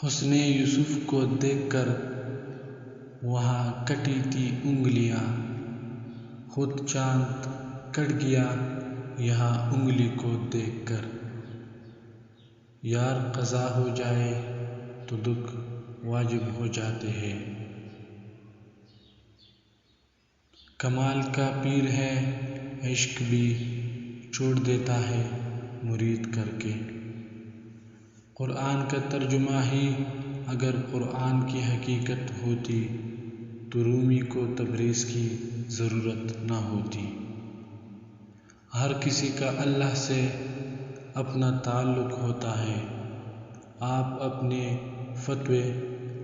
حسن یوسف کو دیکھ کر وہاں کٹی تھی انگلیاں، خود چاند کٹ گیا یہاں انگلی کو دیکھ کر۔ یار قضا ہو جائے تو دکھ واجب ہو جاتے ہیں، کمال کا پیر ہے عشق بھی چھوڑ دیتا ہے مرید کر کے۔ قرآن کا ترجمہ ہی اگر قرآن کی حقیقت ہوتی تو رومی کو تبریز کی ضرورت نہ ہوتی۔ ہر کسی کا اللہ سے اپنا تعلق ہوتا ہے، آپ اپنے فتوے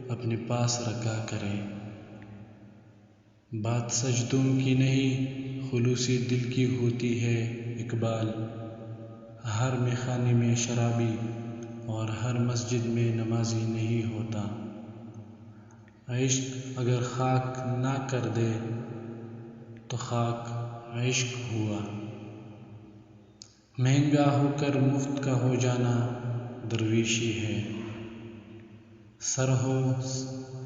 اپنے پاس رکھا کریں۔ بات سجدوں کی نہیں خلوصِ دل کی ہوتی ہے اقبال، ہر میخانے میں شرابی اور ہر مسجد میں نمازی نہیں ہوتا۔ عشق اگر خاک نہ کر دے تو خاک عشق ہوا، مہنگا ہو کر مفت کا ہو جانا درویشی ہے۔ سر ہو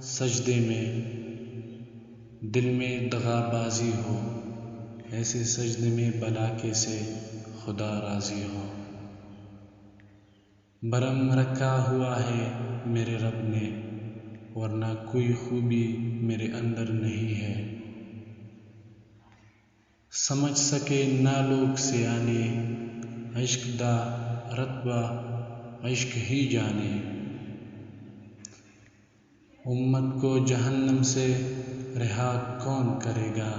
سجدے میں دل میں دغا بازی ہو، ایسے سجدے میں بھلا کیسے خدا راضی ہو۔ بھرم رکھا ہوا ہے میرے رب نے ورنہ کوئی خوبی میرے اندر نہیں ہے، سمجھ سکے نہ لوگ سیانے، عشق دا رتبہ عشق ہی جانے۔ امت کو جہنم سے رہا کون کرے گا،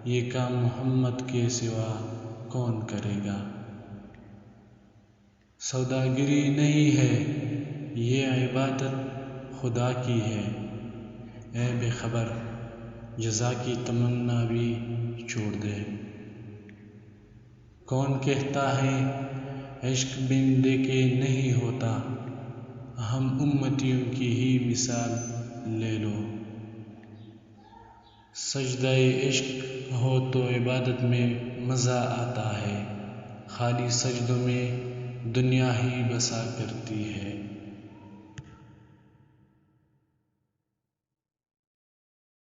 یہ کام محمد کے سوا کون کرے گا۔ سوداگری نہیں ہے یہ عبادت خدا کی ہے، اے بے خبر جزا کی تمنا بھی چھوڑ دے۔ کون کہتا ہے عشق بن دیکھے نہیں ہوتا، ہم امتیوں کی ہی مثال لے لو۔ سجدہ عشق ہو تو عبادت میں مزہ آتا ہے، خالی سجدوں میں دنیا ہی بسا کرتی ہے۔